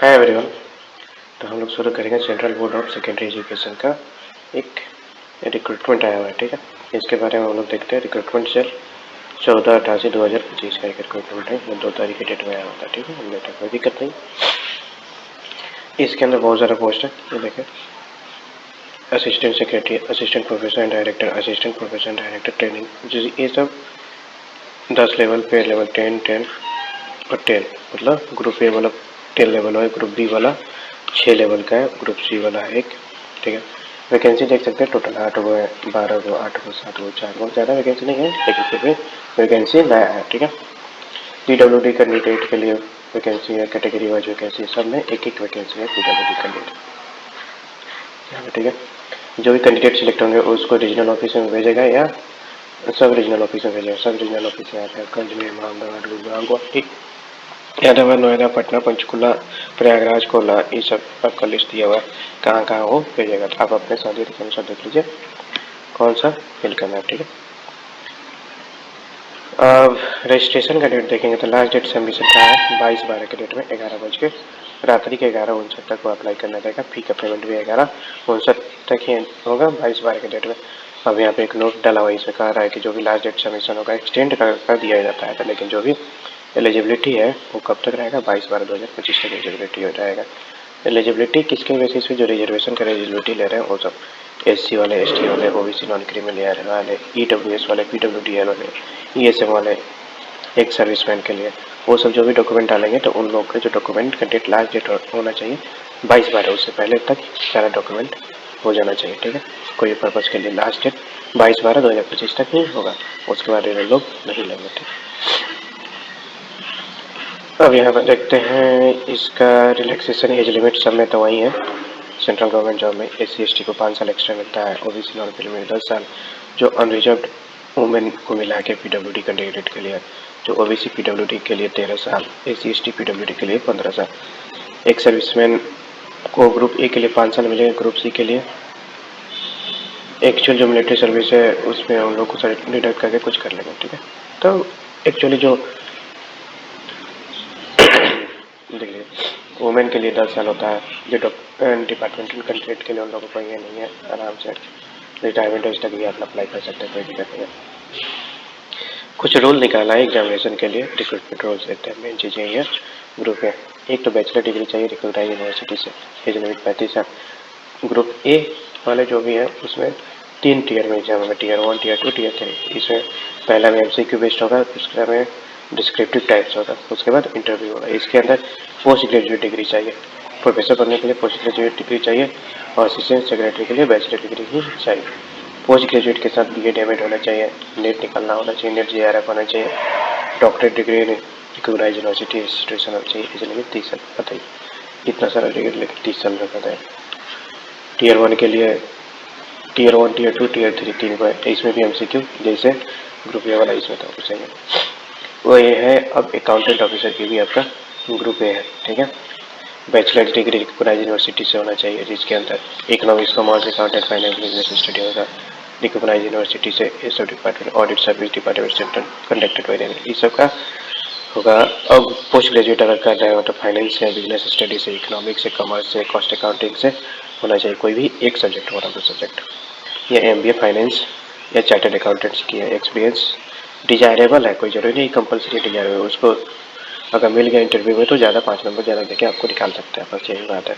Hi everyone. तो हम लोग शुरू करेंगे central board of secondary education का एक रिक्रूटमेंट आया हुआ है। ठीक है, इसके बारे में हम लोग देखते हैं। रिक्रूटमेंट सेल 14/88/2025 का एक रिक्रूटमेंट है, वो 2 तारीख की डेट में आया होता है। ठीक है, हमने कोई दिक्कत नहीं। इसके अंदर बहुत सारा पोस्ट है, ये देखें। Assistant secretary, assistant professor and director, assistant professor and director training, ये सब 10 लेवल पे लेवल 10 और 10, मतलब ग्रुप ए वाला 10 लेवल है, ग्रुप बी वाला 6 लेवल का है, ग्रुप सी वाला है 1। ठीक है, वैकेंसी देख सकते हैं, टोटल 8 गो है, 12 गो, 8 गो, 7 गो, 4 गो, ज़्यादा वैकेंसी नहीं है, लेकिन फिर भी वैकेंसी नया है। ठीक है, PWD कैंडिडेट के लिए वैकेंसी है, कैटेगरी वाइज वैकेंसी, सब में एक एक वैकेंसी है PWD कैंडिडेट। ठीक है, जो भी कैंडिडेट सिलेक्ट होंगे उसको रीजनल ऑफिस में भेजेगा या सब रीजनल ऑफिस में भेजेगा। सब रीजनल ऑफिस में आता है, कल अहमदाबाद, गुड़गांव, गुवाहाटी, यादव, नोएडा, पटना, पंचकुला, प्रयागराज, कोला, ये सब आपका लिस्ट दिया हुआ है, कहाँ कहाँ वो भेजेगा। तो आप अपने साथ के अनुसार देख लीजिए कौन सा फिल करना है। ठीक है, अब रजिस्ट्रेशन का डेट देखेंगे तो लास्ट डेट सबमिशन का है 22/12 के डेट में 11 बज के रात्रि के 11:59 तक वो अप्लाई करना रहेगा। फी का पेमेंट भी 11:59 तक ही होगा 22/12 के डेट में। अब यहाँ पे एक नोट डाला हुआ है, इसमें कह रहा है कि जो भी लास्ट डेट सबमिशन होगा एक्सटेंड कर दिया जाता है, लेकिन जो भी एलिजिबिलिटी है वो कब तक रहेगा, 22/12/2025 तक एलिजिबिलिटी हो जाएगा। एलिजिबिलिटी किसके बेसिस पे, जो रिजर्वेशन का एलिजिबिलिटी ले रहे हैं वो सब SC वाले, ST वाले, OBC नॉन क्रीमिलियर वाले, EWS वाले, PWDL वाले, ESM वाले, एक सर्विसमैन के लिए, वो सब जो भी डॉक्यूमेंट डालेंगे तो उन लोग के जो डॉक्यूमेंट का डेट लास्ट डेट होना चाहिए 22/12, उससे पहले तक सारा डॉक्यूमेंट हो जाना चाहिए। ठीक है, कोई पर्पज़ के लिए लास्ट डेट 22/12/2025 तक ही होगा, उसके बाद ये लोग नहीं लेंगे। ठीक, अब यहाँ पर देखते हैं इसका रिलैक्सेशन एज लिमिट सब में तो वही है। सेंट्रल गवर्नमेंट जॉब में SC ST को 5 साल एक्स्ट्रा मिलता है, OBC नॉन क्रीमी 10 साल, जो अनरिजर्व्ड वुमेन को मिला के PWD कैंडिडेट के लिए, जो OBC PWD के लिए 13 साल, SC ST PWD के लिए 15 साल। एक सर्विसमैन को ग्रुप ए के लिए 5 साल मिलेगा, ग्रुप सी के लिए एक्चुअल जो मिलिट्री सर्विस है उसमें उन लोग को डिडक्ट करके कुछ कर लेंगे। ठीक है, तो एक्चुअली जो देखिए वुमेन के लिए 10 साल होता है, जो डिपार्टमेंटल कैंडिडेट के लिए उन लोगों को ये नहीं है, आराम से रिटायरमेंट एज तक भी आप अप्लाई कर सकते हैं, कोई दिक्कत नहीं है। कुछ रूल निकाला है एग्जामिनेशन के लिए, रिक्रूटमेंट रूल्स देते हैं। मेन चीज़ यही है ग्रुप ए, एक तो बैचलर डिग्री चाहिए रिकॉग्नाइज यूनिवर्सिटी से, एज लिमिट 35 साल। ग्रुप ए वाले जो भी है उसमें 3 टीयर में एग्जाम होगा, Tier 1, Tier 2, Tier 3। इसमें पहला में MCQ बेस्ड होगा, दूसरा में डिस्क्रिप्टिव टाइप्स होगा, उसके बाद इंटरव्यू होगा। इसके अंदर पोस्ट ग्रेजुएट डिग्री चाहिए, प्रोफेसर बनने के लिए पोस्ट ग्रेजुएट डिग्री चाहिए, और असिस्टेंट सेक्रेटरी के लिए बैचलर डिग्री ही चाहिए। पोस्ट ग्रेजुएट के साथ BA MA होना चाहिए, नेट निकलना होना चाहिए, नेट JRF होना चाहिए, doctorate degree recognise university institution होना चाहिए। इसलिए लेकिन 30 साल बताइए, इतना सारा डिग्री लेकिन 30 साल में बताए। Tier 1 के लिए Tier 1, Tier 2, Tier 3 3 को है, इसमें भी MCQ जैसे ग्रुप ए वाला इसमें था उसे वो ये है। अब अकाउंटेंट ऑफिसर की भी आपका ग्रुप ए है। ठीक है, बैचलर डिग्री रिकॉग्नाइज यूनिवर्सिटी से होना चाहिए, जिसके अंदर economics, commerce, accountant, finance, business study होगा, रिकॉग्नाइज यूनिवर्सिटी से। ये सब department, audit service department centre conducted by them, ये सब का होगा। अब पोस्ट ग्रेजुएट अगर कर रहे हो तो फाइनेंस से, बिजनेस स्टडी से, इकोनॉमिक्स से, कॉमर्स से, कॉस्ट अकाउंटिंग से होना चाहिए, कोई भी एक सब्जेक्ट होगा, 2 सब्जेक्ट, या MBA फाइनेंस या चार्टर्ड अकाउंटेंट्स की है। एक्सपीरियंस डिजायरेबल है, कोई जरूरी नहीं कंपलसरी डिजायरेबल, उसको अगर मिल गया इंटरव्यू में तो ज़्यादा 5 नंबर ज़्यादा देके आपको निकाल सकते हैं, बस यही बात है।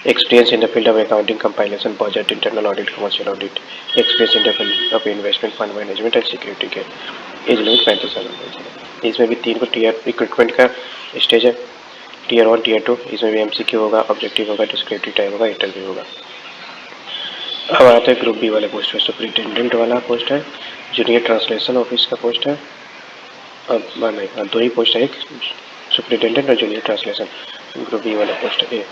Experience in the field of accounting, compilation, budget, internal audit, commercial audit, experience in the field of investment, fund management and security के। एज लिमिट 35 साल होना। इसमें भी 3 को टीयर रिक्रूटमेंट का स्टेज है, Tier 1, Tier 2, इसमें भी MCQ होगा, ऑब्जेक्टिव होगा, डिस्क्रिप्टिव टाइप होगा, इंटरव्यू होगा। अब आते हैं ग्रुप बी वाले पोस्ट में, सुपरिटेंडेंट वाला पोस्ट है, जूनियर ट्रांसलेशन ऑफिस का पोस्ट है। अब नहीं, 2 ही पोस्ट है, एक सुपरिटेंडेंट और जूनियर ट्रांसलेशन, ग्रुप बी वाला पोस्ट है।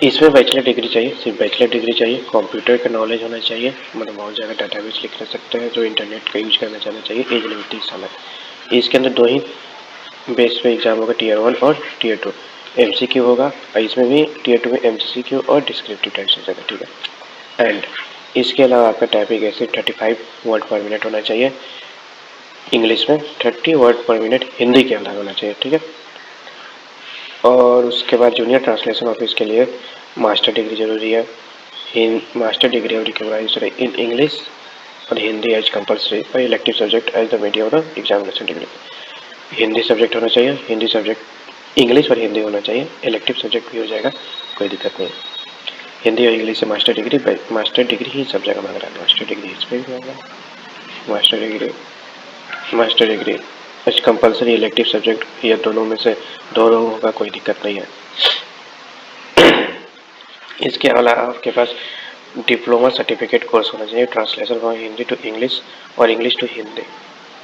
इसमें बैचलर डिग्री चाहिए, सिर्फ बैचलर डिग्री चाहिए, कंप्यूटर का नॉलेज होना चाहिए, मतलब बहुत ज़्यादा डाटाबेस लिख सकते हैं, जो इंटरनेट का यूज करना चाहना चाहिए। एज लिमिट 30 साल है। इसके अंदर 2 ही बेस पे एग्जाम होगा, Tier 1 और Tier 2, MCQ होगा, और इसमें भी Tier 2 में MCQ और डिस्क्रिप्टिव टाइप से जगह। ठीक है, एंड इसके अलावा आपका टाइपिंग ऐसे 35 वर्ड पर मिनट होना चाहिए, इंग्लिश में 30 वर्ड पर मिनट हिंदी के अंदर होना चाहिए। ठीक है, और उसके बाद जूनियर ट्रांसलेशन ऑफिस के लिए मास्टर डिग्री जरूरी है। मास्टर डिग्री और रिकॉग्नाइज्ड इन इंग्लिश और हिंदी एज कंपल्सरी और elective subject as the medium of the examination degree. Hindi subject होना चाहिए, हिंदी सब्जेक्ट इंग्लिश और हिंदी होना चाहिए, इलेक्टिव सब्जेक्ट भी हो जाएगा, कोई दिक्कत नहीं। हिंदी और इंग्लिश से मास्टर डिग्री ही सब जगह मांग रहा है, मास्टर डिग्री इस पर भी मांगा, master degree as compulsory elective subject, या दोनों में से दोनों होगा, कोई दिक्कत नहीं है। इसके अलावा आपके पास डिप्लोमा सर्टिफिकेट कोर्स होना चाहिए, translation from Hindi to English और इंग्लिश टू हिंदी।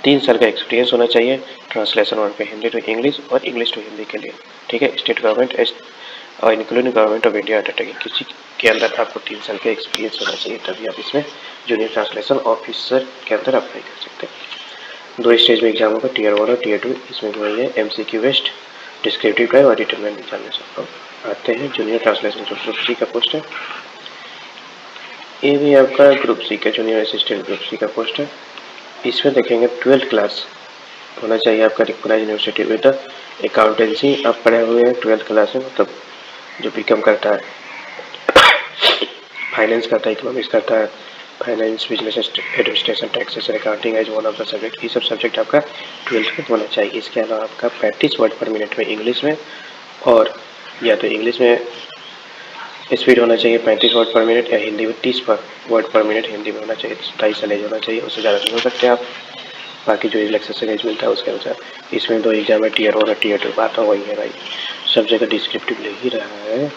3 साल का एक्सपीरियंस होना चाहिए ट्रांसलेशन वर्क पे, हिंदी टू इंग्लिश और इंग्लिश टू हिंदी के लिए, ठीक है। स्टेट गवर्नमेंट और including government of India undertaking, किसी के अंदर आपको 3 साल का एक्सपीरियंस होना चाहिए, तभी आप इसमें जूनियर ट्रांसलेशन ऑफिसर के अंदर अप्लाई कर सकते हैं। 2 स्टेज में एग्जाम होगा, टीयर 1 और टीयर 2। इसमें जो है MCQ बेस्ड, डिस्क्रिप्टिव टाइप और रिटन में एग्जामिनेशन आते हैं। जूनियर ट्रांसलेशन जो ग्रुप सी का पोस्ट है, ये भी आपका ग्रुप सी का जूनियर असिस्टेंट ग्रुप सी का पोस्ट है। इसमें देखेंगे 12th क्लास होना चाहिए आपका रिकॉग्नाइज यूनिवर्सिटी विद अकाउंटेंसी। आप पढ़े हुए हैं 12th क्लास में, मतलब जो बीकॉम करता है, फाइनेंस करता है, इकोनॉमिक्स करता है, finance, business administration, taxes, accounting as one of the subject, ये सब सब्जेक्ट आपका 12th में होना चाहिए। इसके अलावा आपका 35 वर्ड पर मिनट में इंग्लिश में, और या तो इंग्लिश में स्पीड होना चाहिए 35 वर्ड पर मिनट, या हिंदी में 30 वर्ड पर मिनट हिंदी में होना चाहिए। 27 साल एज होना चाहिए, उससे ज़्यादा नहीं हो सकते आप। बाकी जो रिलैक्सेशन एज मिलता है उसके अनुसार। इसमें 2 एग्जाम है, टीयर 1 और टीयर 2। बात तो वही है भाई, सब जगह डिस्क्रिप्टिव ले ही रहा है,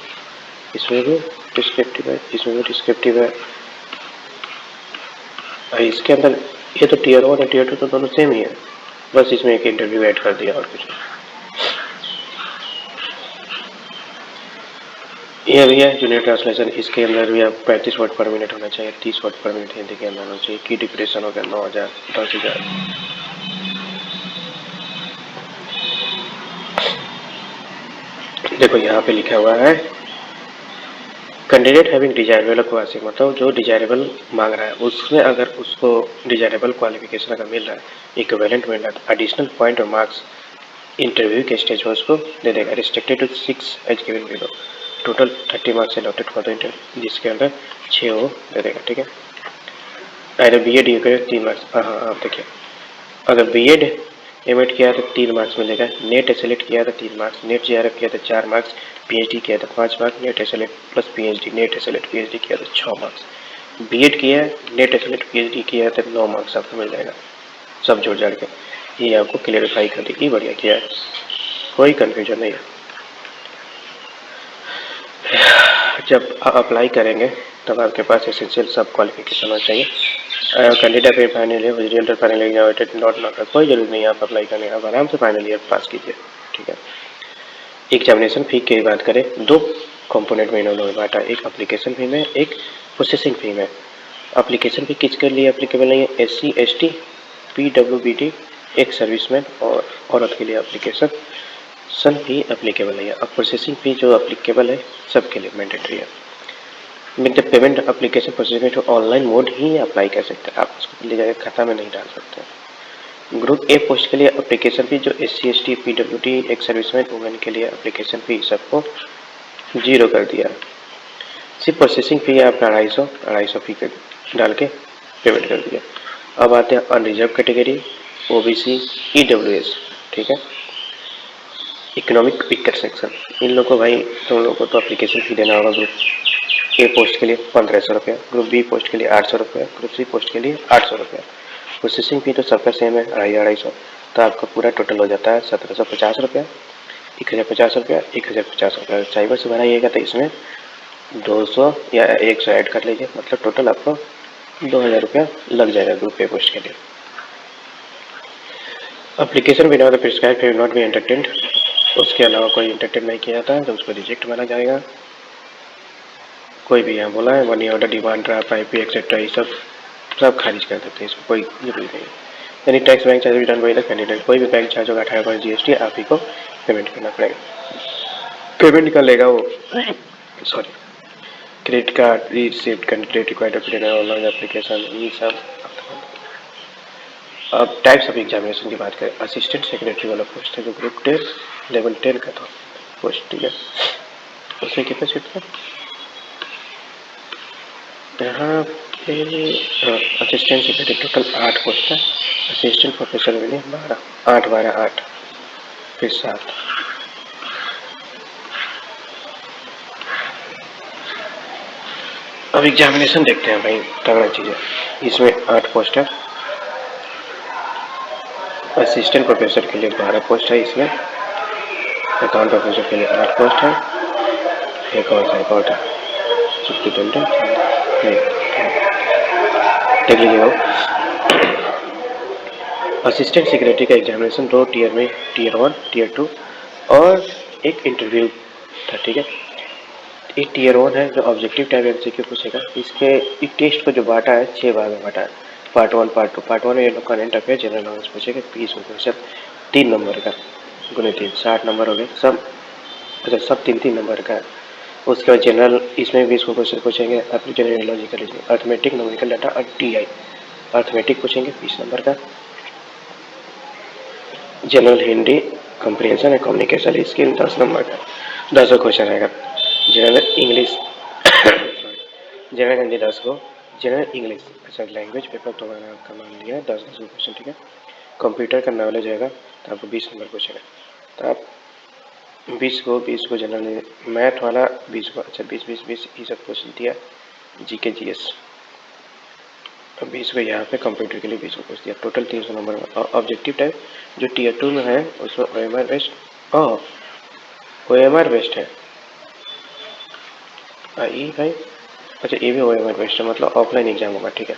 इसमें भी डिस्क्रिप्टिव है, इसमें भी डिस्क्रिप्टिव है। इसके अंदर ये तो टीयर 1 और टीयर 2 तो दोनों सेम ही है, बस इसमें एक इंटरव्यू ऐड कर दिया और कुछ। ये भी है जूनियर ट्रांसलेशन, इसके अंदर भी आप 35 वर्ड पर मिनट होना चाहिए, 30 वर्ड पर मिनट हिंदी के अंदर होना चाहिए। की डिप्रेशन हो गया 9,000, 10,000। देखो यहाँ पे लिखा हुआ है कैंडिडेट हैविंग डिजायरेबल क्वालिफिकेशन, मतलब जो डिजायरेबल मांग रहा है उसमें अगर उसको डिजायरेबल क्वालिफिकेशन अगर मिल रहा है, इक्विवेलेंट मिल रहा है, एडिशनल पॉइंट और मार्क्स इंटरव्यू के स्टेज में उसको दे देगा। Restricted to 6 as given below, total 30 marks allotted for the interview, जिसके अंदर 6 वो दे देगा, ठीक है। अगर BEd यू करे 3 मार्क्स, हाँ आप देखिए, अगर BEd एमएड किया तो 3 मार्क्स मिलेगा, नेट सेलेक्ट किया तो 3 मार्क्स, नेट JRF किया तो 4 मार्क्स, PhD किया तो 5 marks, net select plus PhD, net select PhD किया तो 6 मार्क्स, BEd किया नेट सेलेक्ट PhD किया तो 9 मार्क्स आपको मिल जाएगा, सब जोड़ जाड़ के। ये आपको क्लियरिफाई कर दी, बढ़िया किया है, कोई कन्फ्यूजन नहीं है। जब आप अप्लाई करेंगे तब आपके पास एसेंशियल सब क्वालिफिकेशन होना चाहिए। कैंडिडेट पे final year result final exam not not, कोई जरूरी नहीं है आप अप्लाई करने, आप आराम से फाइनल ईयर पास कीजिए, ठीक है। एग्जामिनेशन फी की बात करें, 2 कंपोनेंट में इन्होंने बांटा, एक एप्लीकेशन फी में, एक प्रोसेसिंग फी में। एप्लीकेशन फी किसके लिए एप्लीकेबल नहीं है? SC ST PWBD, एक सर्विसमैन और औरत के लिए एप्लीकेशन सन फी एप्लीकेबल नहीं है। अब प्रोसेसिंग फी जो एप्लीकेबल है सबके लिए मैंडेटरी है। With the payment application processing तो ऑनलाइन मोड ही अप्लाई कर सकते हैं, आप उसको ले जाकर खाता में नहीं डाल सकते। ग्रुप ए पोस्ट के लिए एप्लीकेशन फी जो SC ST PWD, एक सर्विसमैन वुमेन के लिए एप्लीकेशन फी सबको 0 कर दिया। सिर्फ प्रोसेसिंग फी है आपका 250 फी डाल के पेमेंट कर दिया। अब आते हैं अनरिजर्व कैटेगरी, OBC, EWS, ठीक है, इकोनॉमिक वीकर सेक्शन। इन लोगों को भाई तुम लोगों को तो एप्लीकेशन फी देना होगा। ग्रुप ए पोस्ट के लिए 1500 रुपया, ग्रुप बी पोस्ट के लिए 800 रुपया, ग्रुप सी पोस्ट के लिए 800 रुपया। प्रोसेसिंग फी तो सबका सेम है 250, तो आपका पूरा टोटल हो जाता है 1750 रुपया, 1050 रुपया, 1050 रुपया। साइबर से भराइएगा तो इसमें 200 या 100 ऐड कर लीजिए, मतलब टोटल आपको 2000 रुपया लग जाएगा ग्रुप ए पोस्ट के लिए। एप्लीकेशन बिना the prescribe will not be entertained, उसके अलावा कोई एंटरटेन नहीं किया जाता है तो उसको रिजेक्ट माना जाएगा। कोई भी यहाँ बोला है money order, demand draft, IP etcetera, ये सब खारिज कर देते हैं, इसको कोई जरूरी नहीं है। यानी tax bank charge written by the candidate, कोई भी बैंक चार्ज होगा 18% GST आप ही को पेमेंट करना पड़ेगा। पेमेंट कर लेगा वो, sorry, credit card, receipt, candidate required online application, ये सब। अब टाइप्स ऑफ एग्जामिनेशन की बात करें, असिस्टेंट सेक्रेटरी वाला पोस्ट है जो ग्रुप 10 लेवल 10 का था, पोस्ट, ठीक है। उसमें कितना शिफ्ट है यहाँ पे? असिस्टेंट सेक्रेटरी टोटल 8 पोस्ट है, असिस्टेंट प्रोफेसर के लिए 12, 8 12 8 फिर 7। अब एग्जामिनेशन देखते हैं भाई, तगड़ा चीज़ है। इसमें 8 पोस्ट है, असिस्टेंट प्रोफेसर के लिए 12 पोस्ट है, इसमें अकाउंट प्रोफेसर के लिए 8 पोस्ट है, एक और साइकॉट है, सुप्रिटेंडेंट नहीं, देख लीजिएगा। असिस्टेंट सेक्रेटरी का एग्जामिनेशन 2 टीयर में, टीयर 1 टीयर 2 और एक इंटरव्यू था, ठीक है। ये टीयर 1 है जो ऑब्जेक्टिव टाइप एमसीक्यू पूछेगा। इसके टेस्ट को जो बांटा है 6 भाग में बांटा है, पार्ट 1 पार्ट 2। पार्ट 1 में ये लोग करंट अफेयर जनरल नॉलेज पूछेगा 20 क्वेश्चन 3 नंबर का, गुने 3 60 नंबर हो गए सब। अच्छा, सब 3 नंबर का है। उसके बाद जनरल इसमें 20 क्वेश्चन पूछेंगे, अपनी general logical, arithmetic, numerical data और टीआई। अर्थमेटिक पूछेंगे 20 नंबर का, general Hindi comprehension and communication skill 10 number का, 10 क्वेश्चन रहेगा। जनरल इंग्लिश जनरल हिंदी 10 को, जनरल इंग्लिश अच्छा लैंग्वेज पेपर तो मैंने आपका मान लिया है 10 क्वेश्चन, ठीक है। कंप्यूटर का नॉलेज रहेगा तो आपको 20 नंबर क्वेश्चन है, तो आप 20 को जनरल, मैथ वाला 20 को, अच्छा 20 ये सब क्वेश्चन दिया, जीके जीएस 20 को यहाँ पे कंप्यूटर के लिए 20 को पूछ दिया, टोटल 300 नंबर। ऑब्जेक्टिव टाइप जो टीयर 2 में है उसमें OMR बेस्ड, OMR बेस्ड है ये भाई। अच्छा ये भी OMR बेस्ड है, मतलब ऑफलाइन एग्जाम होगा, ठीक है।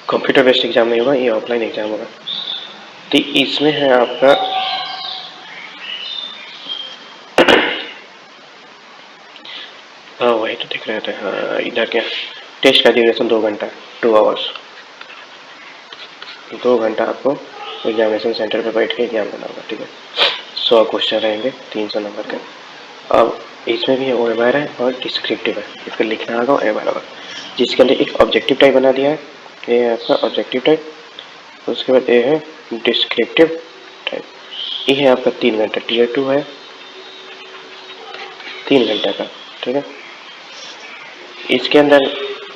कंप्यूटर बेस्ड एग्जाम नहीं होगा, ये ऑफलाइन एग्जाम होगा। तो इसमें है आपका हाँ वही तो दिख रहे थे, हाँ इधर क्या टेस्ट का ड्यूरेशन 2 घंटा 2 आवर्स, 2 घंटा आपको एग्जामिनेशन सेंटर पे बैठ के एग्जाम देना होगा, ठीक है। 100 क्वेश्चन रहेंगे 300 नंबर के। अब इसमें भी है OMR है और डिस्क्रिप्टिव है, इसको लिखना होगा OMR होगा, जिसके अंदर एक ऑब्जेक्टिव टाइप बना दिया है, ये है आपका ऑब्जेक्टिव टाइप। उसके बाद ये है डिस्क्रिप्टिव टाइप, ये है आपका 3 घंटा, टीयर 2 है 3 घंटे का, ठीक है। इसके अंदर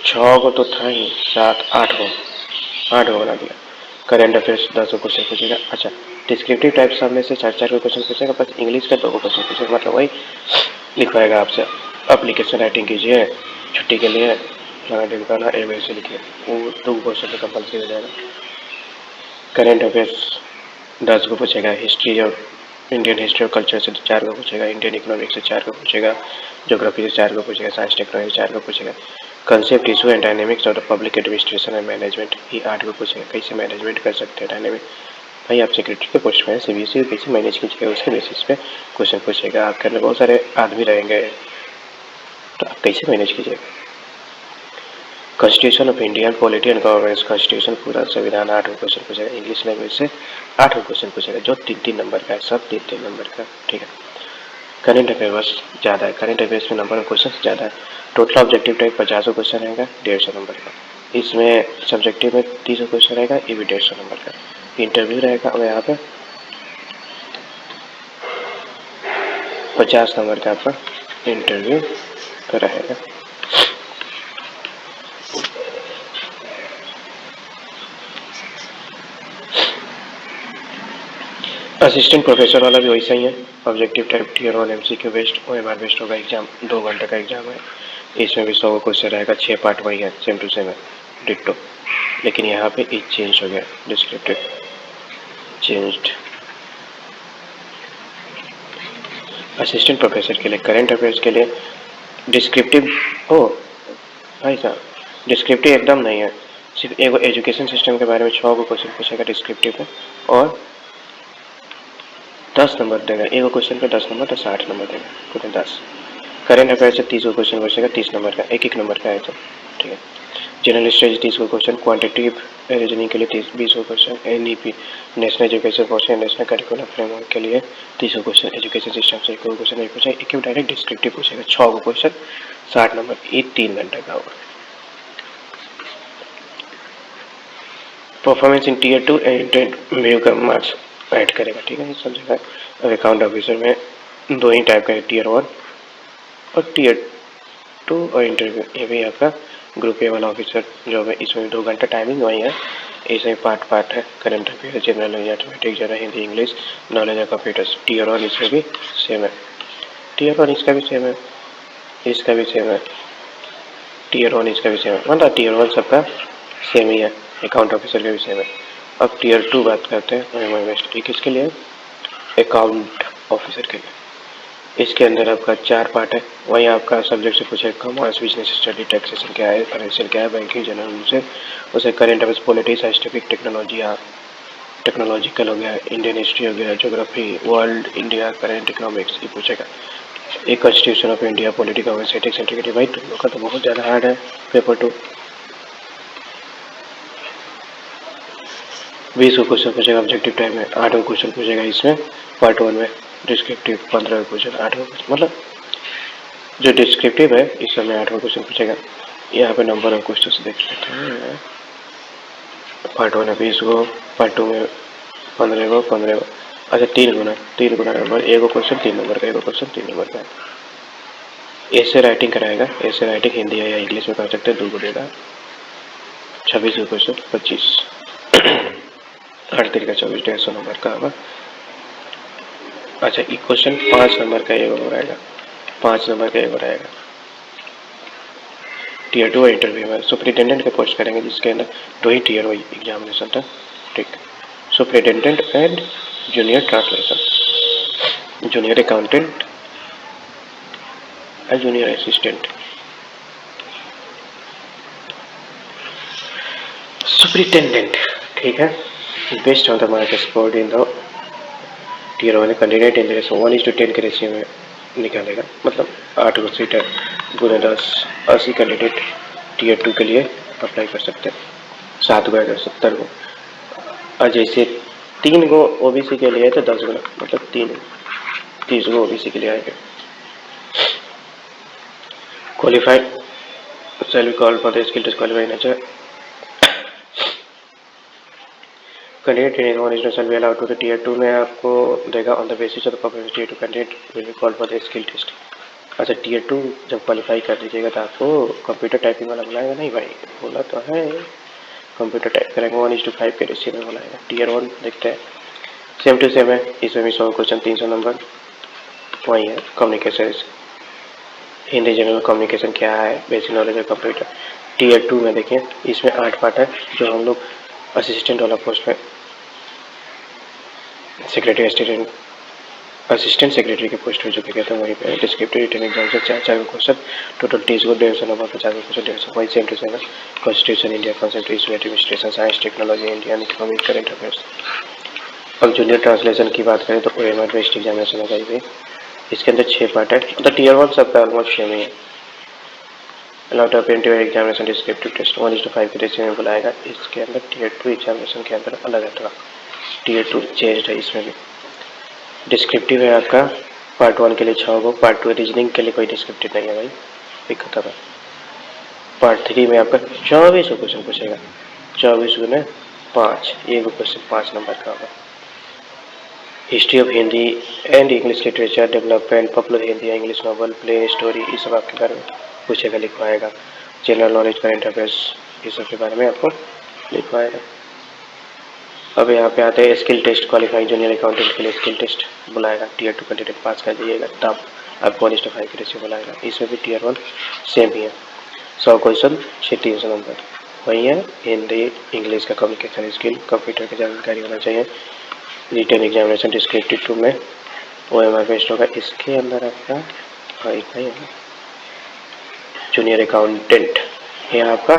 6 को तो था ही, 7 8 को बना दिया। करेंट अफेयर्स 10 क्वेश्चन पूछेगा। अच्छा डिस्क्रिप्टिव टाइप सब में से 4 क्वेश्चन पूछेगा, बस इंग्लिश का 2 क्वेश्चन पूछेगा, मतलब वही लिखवाएगा आपसे, एप्लीकेशन राइटिंग कीजिए छुट्टी के लिए ढिमकाना एम से लिखिए, वो 2 क्वेश्चन तो कंपल्सरी हो जाएगा। करेंट अफेयर्स 10 को पूछेगा, हिस्ट्री और इंडियन हिस्ट्री और कल्चर से 4 को पूछेगा, इंडियन इकोनॉमिक्स से 4 को पूछेगा, ज्योग्राफी से 4 को पूछेगा, साइंस टेक्नोलॉजी 4 को पूछेगा, concept issue and dynamics of the public administration and management ये 8 को पूछेगा, कैसे मैनेजमेंट कर सकते हैं डायनेमिक। भाई आप सेक्रेटरी के पोस्ट में CBSE कैसे मैनेज कीजिएगा उसके बेसिस पे क्वेश्चन पूछेगा। आपके अंदर बहुत सारे आदमी रहेंगे तो आप कैसे मैनेज कीजिएगा। Constitution of Indian polity and governance, constitution पूरा संविधान 8 क्वेश्चन पूछेगा, इंग्लिश लैंग्वेज से 8 क्वेश्चन पूछेगा, जो 3 नंबर का है, सब 3 नंबर का, ठीक है। करेंट अफेयर्स ज़्यादा है, करेंट अफेयर्स में नंबर ऑफ क्वेश्चन ज़्यादा है। टोटल ऑब्जेक्टिव टाइप 50 क्वेश्चन रहेगा 150 नंबर का, इसमें सब्जेक्टिव में 30 क्वेश्चन रहेगा, ये भी 150 नंबर का। इंटरव्यू रहेगा और यहाँ पे 50 नंबर का आपका इंटरव्यू रहेगा। असिस्टेंट प्रोफेसर वाला भी वैसा ही है, objective type tier 1 MCQ based OMR based होगा, एग्जाम 2 घंटे का एग्जाम है। इसमें भी 100 क्वेश्चन रहेगा, 6 पार्ट वही है, सेम टू सेम है डिट्टो, लेकिन यहाँ पे एक चेंज हो गया, डिस्क्रिप्टिव चेंज्ड। असिस्टेंट प्रोफेसर के लिए करेंट अफेयर्स के लिए डिस्क्रिप्टिव भाई साहब डिस्क्रिप्टिव एकदम नहीं है, सिर्फ एक एजुकेशन सिस्टम के बारे में 6 को क्वेश्चन पूछेगा डिस्क्रिप्टिव में और 10 नंबर देगा, एक क्वेश्चन पे 10 नंबर तो 60 नंबर देगा, पूरे 10। करेंट अफेयर से 30 क्वेश्चन पूछेगा 30 नंबर का, एक नंबर का है तो ठीक है। General studies 30 question, quantitative reasoning के लिए 20 question, NEP national education policy national curriculum framework के लिए 30 क्वेश्चन, एजुकेशन सिस्टम से 1 क्वेश्चन नहीं पूछेगा, एक डायरेक्ट डिस्क्रिप्टिव पूछेगा 6 क्वेश्चन 60 नंबर, ये 3 घंटे का होगा। Performance in tier 2 and interview का मार्क्स ऐड करेगा, ठीक है, ये सब जगह। अब अकाउंट ऑफिसर में दो ही टाइप का है, टीयर 1 और टीयर 2 और इंटरव्यू। ये भी आपका ग्रुप ए वाला ऑफिसर जॉब है, इसमें 2 घंटा टाइमिंग वही है। इसमें पार्ट है current affair, general knowledge, mathematics, general Hindi, English, knowledge of computers. Tier 1 इसमें भी सेम है, टीयर 1 इसका भी सेम है, इसका भी सेम है, टीयर 1 इसका भी सेम है, मतलब टीयर 1 सबका सेम ही है, अकाउंट ऑफिसर का भी सेम है। अब टीयर 2 बात करते हैं, किसके लिए? अकाउंट ऑफिसर के लिए। इसके अंदर आपका 4 पार्ट है, वहीं आपका सब्जेक्ट से पूछे कॉमर्स, बिजनेस स्टडी, टैक्सेशन क्या है, फाइनेंशियल क्या है, बैंकिंग, जनरल से उसे current affairs, politics, scientific, technology, technological हो गया, इंडियन हिस्ट्री हो गया, geography, world, India, current economics, ये पूछेगा। एक constitution of India, political, ethics, integrity. भाई तुम लोग का तो बहुत ज़्यादा हार्ड है पेपर 2। 20 को क्वेश्चन पूछेगा ऑब्जेक्टिव टाइम में, 8 को क्वेश्चन पूछेगा इसमें पार्ट 1 में, डिस्क्रिप्टिव 15 क्वेश्चन, 8 मतलब जो डिस्क्रिप्टिव है इस समय 8 क्वेश्चन पूछेगा। यहाँ पे नंबर ऑफ क्वेश्चन देख लेते हैं। पार्ट 1 में 20 को, पार्ट 2 में 15 को, अच्छा 3 गुना नंबर, एक क्वेश्चन 3 नंबर का, एक क्वेश्चन 3 नंबर का। ऐसे राइटिंग कराएगा, ऐसे राइटिंग हिंदी या इंग्लिश में कर सकते हैं, 2 गुनेगा 26 क्वेश्चन 25, 8 का 24, 150 नंबर का होगा। अच्छा एक क्वेश्चन 5 नंबर का एक और आएगा, 5 नंबर का एक और आएगा। टीयर 2 इंटरव्यू में सुपरिटेंडेंट के पोस्ट करेंगे, जिसके अंदर 2 ही टीयर वही एग्जामिनेशन था, ठीक। Superintendent and junior translation, junior accountant and junior assistant. Superintendent, ठीक है, based on the mark scored in the tier 1 candidate in the ratio 1:10 के रेशियो में निकालेगा, मतलब 8 को सीट है, पूरे 10 80 कैंडिडेट टीयर 2 के लिए अप्लाई कर सकते हैं, 7 को अगर 70 को, और जैसे 3 को ओबीसी के लिए है तो 10 गुना, मतलब 30 को ओबीसी के लिए आएंगे। Qualified shall be called for the skill test qualifying nature. Candidate training on is shall be allowed to the tier 2 में आपको देगा on the basis of the performance tier 2 candidate will be called for the skill test। अच्छा tier 2 जब qualify कर दीजिएगा तो आपको computer typing वाला बुलाएगा, नहीं भाई बोला तो है कंप्यूटर टाइप करेंगे, 1:5 के रेशियो में बुलाएगा। टीयर 1 देखते हैं, सेम टू सेम है, इसमें भी 100 क्वेश्चन 300 नंबर वही है। कम्युनिकेशन, हिंदी जनरल कम्युनिकेशन क्या है, basic knowledge of computer. Tier 2 में देखिए इसमें 8 पार्ट है, जो हम लोग असिस्टेंट वाला पोस्ट में सेक्रेटरी असिस्टेंट सेक्रेटरी के पोस्ट में जो भी कहते हैं वहीं पे डिस्क्रिप्टिव रिटन एग्जाम से 4 क्वेश्चन, टोटल 30 को 150 नंबर, 50 क्वेश्चन 150, वही सेम टू सेम है। Constitution India, concept issue, administration, science, technology, Indian economic, current affairs. अब जूनियर ट्रांसलेशन की बात करें तो ओएमआर बेस्ड एग्जामिनेशन होगा ये, इसके अंदर 6 पार्ट है, मतलब टीयर 1 सबका ऑलमोस्ट सेम ही है। A lot of examination descriptive test 1:5 के रेशियो में बुलाएगा, इसके अंदर टीयर 2 एग्जामिनेशन के अंदर अलग है, टीयर 2 चेंज है इसमें भी। डिस्क्रिप्टिव है आपका पार्ट 1 के लिए 6 को, पार्ट 2 रीजनिंग के लिए कोई डिस्क्रिप्टिव नहीं है भाई, एक खत्म है। पार्ट 3 में आपका 24 क्वेश्चन पूछेगा, 24 गुने 5, एक क्वेश्चन 5 नंबर का होगा। History of Hindi and English literature development, popular Hindi English novel, play, story, ये सब आपके बारे में पूछेगा, लिखवाएगा। जनरल नॉलेज, करेंट अफेयर्स, ये सब के बारे में आपको लिखवाएगा। अब यहाँ पे आते हैं skill test, qualifying junior accountant के लिए स्किल टेस्ट बुलाएगा, टीयर 2 कैंडिडेट पास कर दीजिएगा तब आपको 1:5 के रेशियो बुलाएगा। इसमें भी टीयर 1 सेम ही है, 100 क्वेश्चन 300 नंबर वही है। हिंदी इंग्लिश का कम्युनिकेशन स्किल, कंप्यूटर की जानकारी होना चाहिए। रिटन एग्जामिनेशन डिस्क्रिप्टिव 2 में ओएमआर बेस्ड होगा, इसके अंदर आपका इतना ही है। जूनियर अकाउंटेंट यहाँ आपका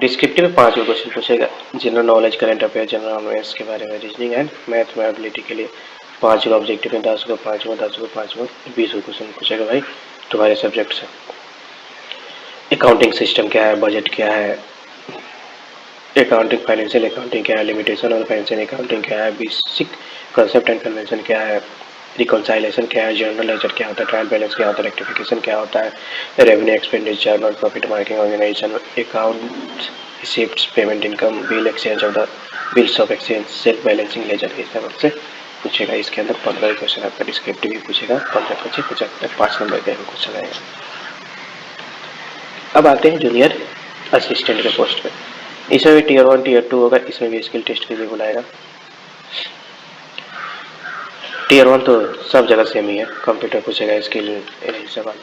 डिस्क्रिप्टिव में 5 क्वेश्चन पूछेगा, general knowledge, current affair, general awareness के बारे में, रीजनिंग एंड मैथ में एबिलिटी के लिए 5 ऑब्जेक्टिव में 10 को 5 में 20 क्वेश्चन पूछेगा भाई तुम्हारे सब्जेक्ट से। अकाउंटिंग सिस्टम क्या है, बजट क्या है, अकाउंटिंग फाइनेंशियल अकाउंटिंग क्या है, लिमिटेशन और फाइनेंशियल अकाउंटिंग क्या है, बेसिक कंसेप्ट एंड कन्वेंशन क्या है, रिकॉन्साइलेशन क्या है, जर्नल लेजर क्या होता है, ट्रायल बैलेंस क्या होता है, रेक्टिफिकेशन क्या होता है, revenue expenditure, non profit marking organisation, account receipts, payment income, bill exchange of the wheels of exchange, self balancing ledger, इस लेवल से पूछेगा। इसके अंदर 15 क्वेश्चन आपका डिस्क्रिप्टिव भी पूछेगा, 15, 25, 75, 5 नंबर का क्वेश्चन आएगा। अब आते हैं जूनियर असिस्टेंट के पोस्ट पे। इसमें भी टीयर 1 टीयर 2 होगा, इसमें भी स्किल टेस्ट के लिए बुलाएगा। टीयर 1 तो सब जगह सेम ही है, कंप्यूटर पूछेगा, स्किल सवाल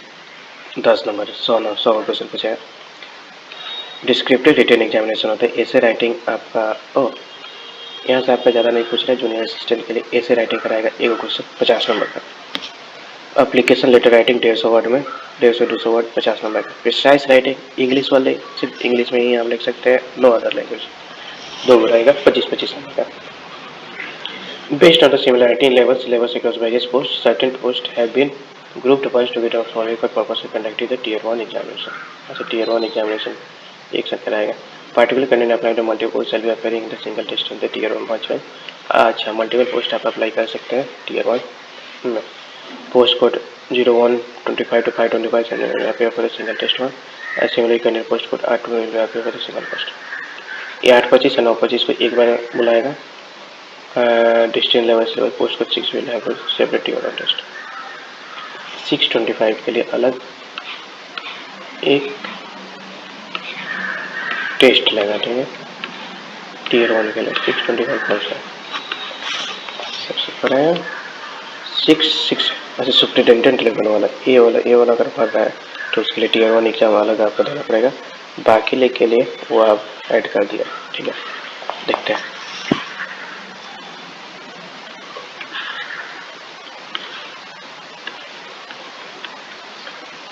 10 नंबर 100 क्वेश्चन पूछेगा। डिस्क्रिप्टिव रिटन एग्जामिनेशन होता है, ऐसे राइटिंग आपका यहाँ से आपका ज़्यादा नहीं पूछ रहा है। जूनियर असिस्टेंट के लिए ऐसे राइटिंग कराएगा, एक क्वेश्चन 50 नंबर का। एप्लीकेशन लेटर राइटिंग 150 वर्ड में, 150-200 वर्ड 50 नंबर का। प्रिसाइज राइटिंग इंग्लिश वाले सिर्फ इंग्लिश में ही आप लिख सकते हैं, नो अदर लैंग्वेज, 2 रहेगा 25-25 नंबर का। Based on the similarity in levels across various posts, certain posts have been grouped once together for the purpose of conducting the Tier 1 examination. अच्छा Tier 1 examination एक साथ कराएगा। Particular content applied to multiple posts shall be appearing in the single test in the Tier 1 batch में। अच्छा multiple post आप apply कर सकते हैं Tier 1 में। Post code 0125 to 525 shall be appear for the single test 1. Similarly content post code R2 will be appear for the single post. ये 825 और 925 को एक बार बुलाएगा। डिस्टेंस लेवल पोस्ट को 6 will have separate tier 1 test. 625 के लिए अलग एक टेस्ट लगा देंगे, टीयर 1 के लिए 625 कौन सा सबसे पहले 6 अच्छा सुपरिटेंडेंट लेवल वाला ए वाला अगर भर रहा है तो उसके लिए टीयर 1 एग्जाम अलग आपको देना पड़ेगा। बाकी के लिए वो आप ऐड कर दिया, ठीक है। देखते हैं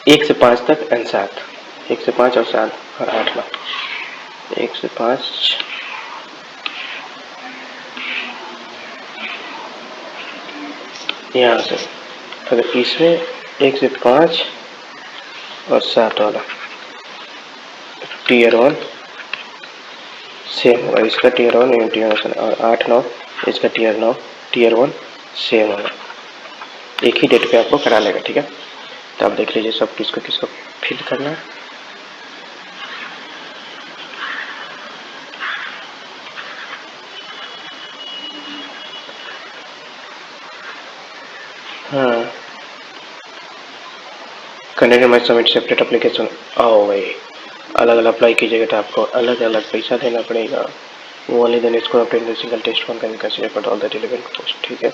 एक से 5 तक एंड 7, 1 से 5 और 7 और 8 में 1 से 5 यहाँ से अगर इसमें 1 से 5 और 7 वाला टीयर 1 सेम होगा, इसका टीयर 1 इंटीग्रेशन और 8-9 इसका टीयर 1 सेम होगा, एक ही डेट पे आपको करा लेगा, ठीक है। तो आप देख लीजिए सब किसको फिल करना है। हाँ कंटेंट में सबमिट सेपरेट एप्लीकेशन, आओ भाई अलग अलग अप्लाई कीजिएगा तो आपको अलग अलग पैसा देना पड़ेगा। वो वाले दिन इसको अपने सिंगल टेस्ट वन करने का select all the relevant post, ठीक है।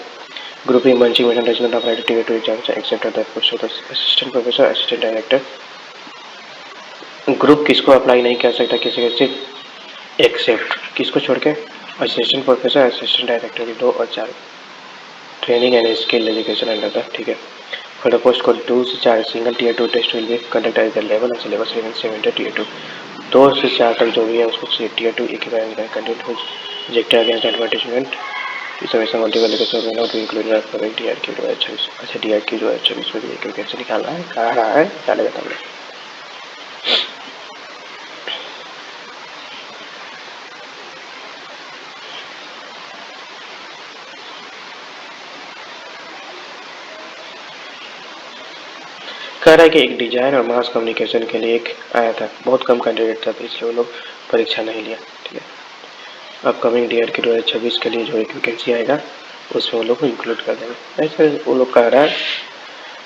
Grouping bunching method does not apply to tier 2 exams except the post of the assistant professor assistant director. Group किसको अप्लाई नहीं कर सकता, किसी सिर्फ एक्सेप्ट किसको छोड़ के, असिस्टेंट प्रोफेसर असिस्टेंट डायरेक्टर की 2 और 4 training and skill education under the, ठीक है। फॉर द पोस्ट कोड 2 से 4 single tier 2 test will be conducted at the level of syllabus remain tier 2। 2 से 4 तक जो भी है उसको टीयर 2 एक ही बार में कंडक्ट हो रिजेक्टेड अगेंस्ट एडवर्टाइजमेंट इस समय मल्टीपल लेकर में नॉट इंक्लूडेड फॉर टीआर की 2026। अच्छा टीआर की 2026 में भी एक वैकेंसी निकालना है, कहाँ रहा है डालेगा तब कह रहा है कि एक डिजाइन और मास कम्युनिकेशन के लिए एक आया था, बहुत कम कैंडिडेट था तो इसलिए वो लोग परीक्षा नहीं लिया, ठीक है। अपकमिंग टीआर की 2026 के लिए जो एक वैकेंसी आएगा उसमें वो लोग को इंक्लूड कर देंगे। ऐसे वो लोग कह रहा है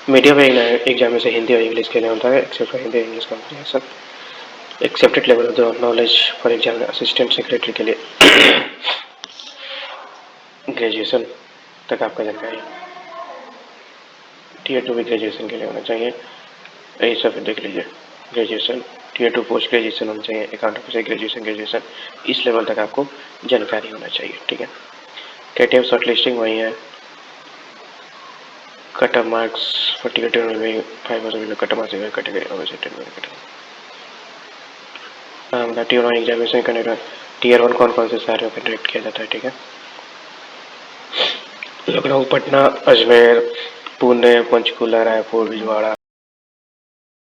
मीडियम एग्जाम में से हिंदी और इंग्लिश के लिए होता है, except for Hindi English comprehension. Accepted level of knowledge for exam assistant secretary के लिए ग्रेजुएशन तक आपका जानकारी, टीयर 2 भी ग्रेजुएशन के लिए होना चाहिए, यही सब देख लीजिए। ग्रेजुएशन टीयर 2 पोस्ट ग्रेजुएशन होना चाहिए, अकाउंट ऑफिसर ग्रेजुएशन इस लेवल तक आपको जानकारी होना चाहिए, ठीक है। कैटेगरी शॉर्ट लिस्टिंग वही है, कट ऑफ मार्क्स 40 कैटेगरी में 5% cut off marks category tier 1 examination conduct tier 1 कौन से शहरों में कंडक्ट किया जाता है, ठीक है। लखनऊ, पटना, अजमेर, पुणे, पंचकुला, रायपुर, भिजवाड़ा,